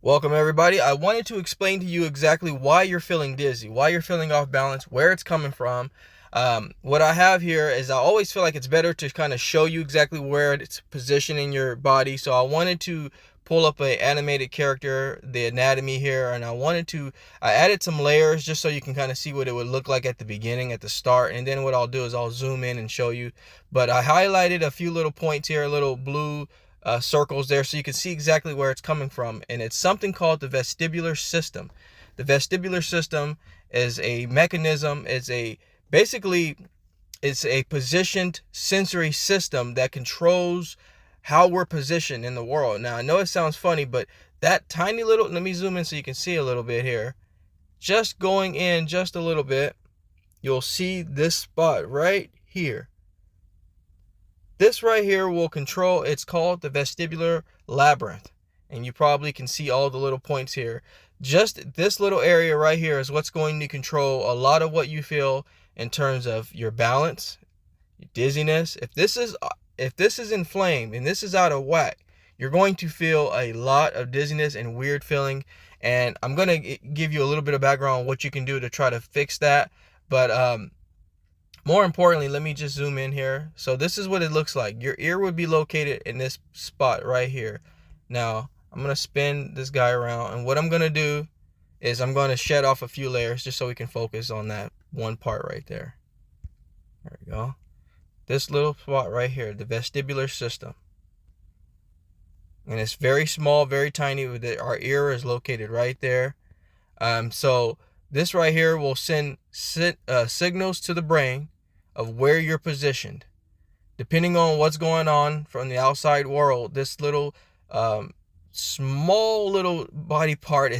Welcome everybody. I wanted to explain to you exactly why you're feeling dizzy, why you're feeling off balance, where it's coming from. What I have here is I always feel like it's better to kind of show you exactly where it's positioned in your body. So I wanted to pull up an animated character, the anatomy here, and I added some layers just so you can kind of see what it would look like at the beginning, at the start. And then what I'll do is I'll zoom in and show you. But I highlighted a few little points here, little blue circles there, so you can see exactly where it's coming from. And it's something called the vestibular system. The vestibular system is a mechanism, basically it's a positioned sensory system that controls how we're positioned in the world. Now I know it sounds funny, but that tiny little, let me zoom in so you can see a little bit here. Just going in just a little bit, you'll see this spot right here. This right here will control, it's called the vestibular labyrinth. And you probably can see all the little points here. Just this little area right here is what's going to control a lot of what you feel in terms of your balance, your dizziness. If this is inflamed and this is out of whack, you're going to feel a lot of dizziness and weird feeling. And I'm going to give you a little bit of background on what you can do to try to fix that. But more importantly, let me just zoom in here. So this is what it looks like. Your ear would be located in this spot right here. Now, I'm going to spin this guy around. And what I'm going to do is I'm going to shed off a few layers just so we can focus on that one part right there. There we go. This little spot right here, the vestibular system. And it's very small, very tiny. Our ear is located right there. So this right here will send signals to the brain of where you're positioned. Depending on what's going on from the outside world, this little small little body part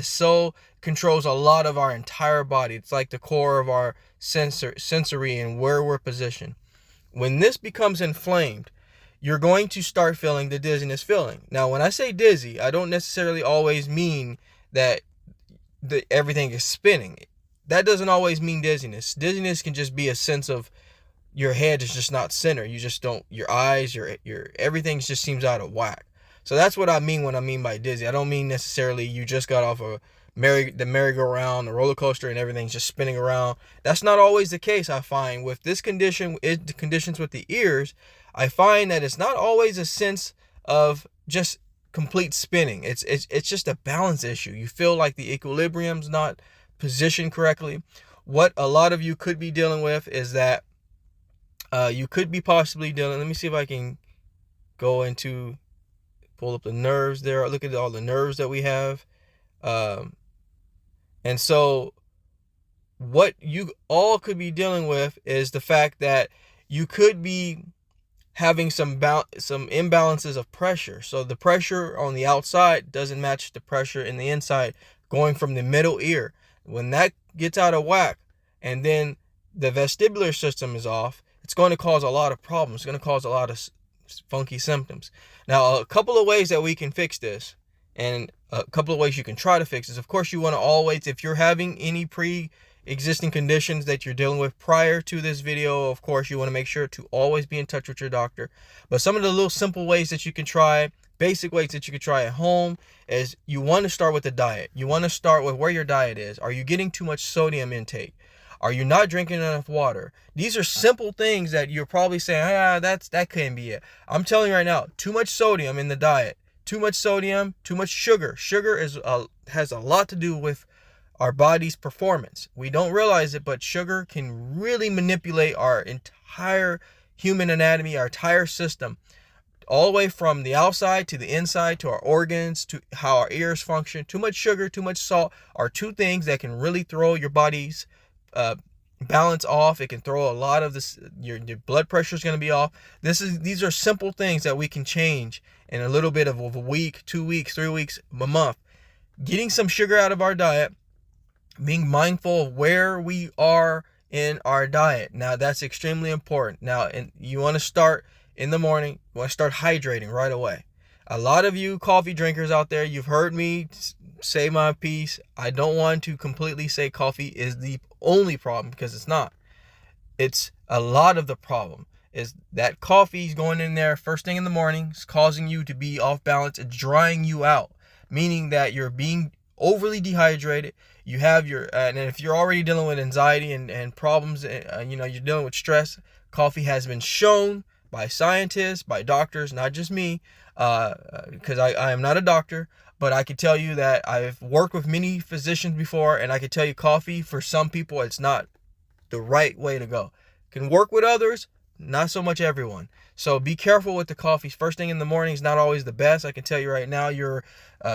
controls a lot of our entire body. It's like the core of our sensory and where we're positioned. When this becomes inflamed, you're going to start feeling the dizziness feeling. Now, when I say dizzy, I don't necessarily always mean that everything is spinning. That doesn't always mean dizziness. Dizziness can just be a sense of your head is just not centered. You just don't, your eyes, your everything just seems out of whack. So that's what I mean when I mean by dizzy. I don't mean necessarily you just got off the merry-go-round, the roller coaster, and everything's just spinning around. That's not always the case. I find with this condition, the conditions with the ears, I find that it's not always a sense of just complete spinning. It's just a balance issue. You feel like the equilibrium's not positioned correctly. What a lot of you could be dealing with is that you could be possibly dealing, let me see if I can pull up the nerves there. Look at all the nerves that we have. And so what you all could be dealing with is the fact that you could be having some imbalances of pressure. So the pressure on the outside doesn't match the pressure in the inside going from the middle ear. When that gets out of whack and then the vestibular system is off, it's going to cause a lot of problems. It's going to cause a lot of funky symptoms. Now, a couple of ways that we can fix this, and a couple of ways you can try to fix this. Of course, you want to always, if you're having any pre-existing conditions that you're dealing with prior to this video, of course, you want to make sure to always be in touch with your doctor. But some of the little simple ways that you can try, basic ways that you can try at home, is you want to start with the diet. You want to start with where your diet is. Are you getting too much sodium intake? Are you not drinking enough water? These are simple things that you're probably saying, that can't be it. I'm telling you right now, too much sodium in the diet, too much sodium, too much sugar. Sugar has a lot to do with our body's performance. We don't realize it, but sugar can really manipulate our entire human anatomy, our entire system, all the way from the outside to the inside, to our organs, to how our ears function. Too much sugar, too much salt are two things that can really throw your body's balance off. It can throw a lot of this, your blood pressure is going to be off. These are simple things that we can change in a little bit of a week, 2 weeks, 3 weeks, a month. Getting some sugar out of our diet, being mindful of where we are in our diet. Now that's extremely important. Now, and you want to start in the morning, you want to start hydrating right away. A lot of you coffee drinkers out there, you've heard me say my piece. I don't want to completely say coffee is the only problem, because it's not. It's a lot of the problem is that coffee is going in there first thing in the morning. It's causing you to be off balance. It's drying you out. meaning that you're being overly dehydrated. You have your, and if you're already dealing with anxiety and problems, you're dealing with stress, coffee has been shown by scientists, by doctors, not just me, because I am not a doctor, but I can tell you that I've worked with many physicians before, and I can tell you coffee, for some people, it's not the right way to go. It can work with others, not so much everyone. So be careful with the coffee. First thing in the morning is not always the best. I can tell you right now, you're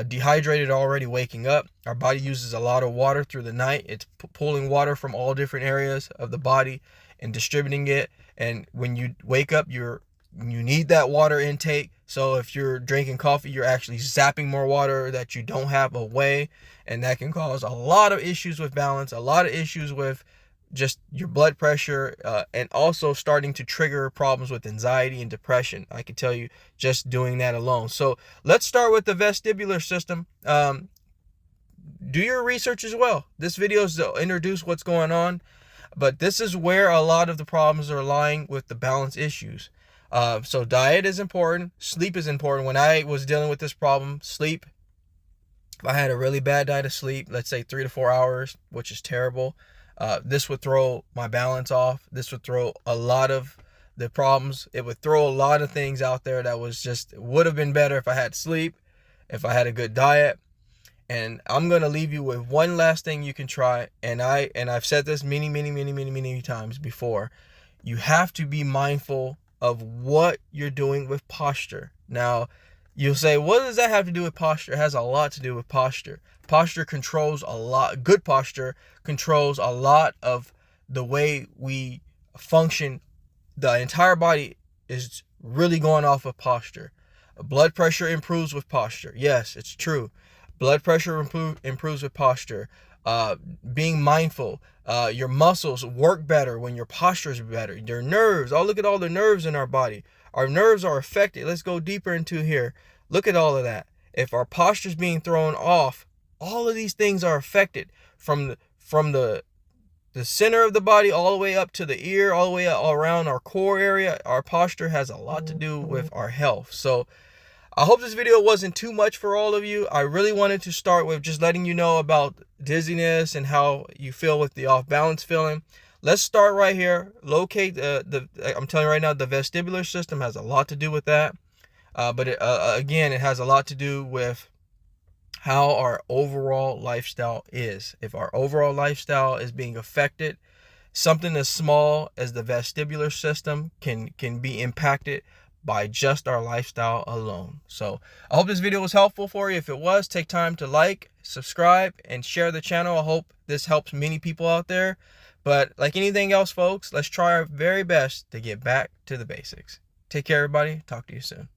dehydrated already waking up. Our body uses a lot of water through the night. It's pulling water from all different areas of the body and distributing it. And when you wake up, you need that water intake. So if you're drinking coffee, you're actually zapping more water that you don't have away. And that can cause a lot of issues with balance, a lot of issues with just your blood pressure, and also starting to trigger problems with anxiety and depression. I can tell you just doing that alone. So let's start with the vestibular system. Do your research as well. This video is to introduce what's going on, but this is where a lot of the problems are lying with the balance issues. So diet is important. Sleep is important. When I was dealing with this problem, sleep, if I had a really bad night of sleep, let's say 3 to 4 hours, which is terrible, this would throw my balance off. This would throw a lot of the problems. It would throw a lot of things out there that would have been better if I had sleep, if I had a good diet. And I'm going to leave you with one last thing you can try. And I've said this many times before. You have to be mindful of what you're doing with posture. Now, you'll say, what does that have to do with posture? It has a lot to do with posture. Posture controls a lot. Good posture controls a lot of the way we function. The entire body is really going off of posture. Blood pressure improves with posture. Yes, it's true. Blood pressure improves with posture. Being mindful. Your muscles work better when your posture is better. Your nerves. Oh, look at all the nerves in our body. Our nerves are affected. Let's go deeper into here. Look at all of that. If our posture is being thrown off, all of these things are affected from the center of the body all the way up to the ear, all the way around our core area. Our posture has a lot to do with our health. So I hope this video wasn't too much for all of you. I really wanted to start with just letting you know about dizziness and how you feel with the off balance feeling. Let's start right here. Locate I'm telling you right now, the vestibular system has a lot to do with that. But again, it has a lot to do with how our overall lifestyle is. If our overall lifestyle is being affected, something as small as the vestibular system can be impacted by just our lifestyle alone. So I hope this video was helpful for you. If it was, take time to like, subscribe, and share the channel. I hope this helps many people out there. But like anything else, folks, let's try our very best to get back to the basics. Take care, everybody. Talk to you soon.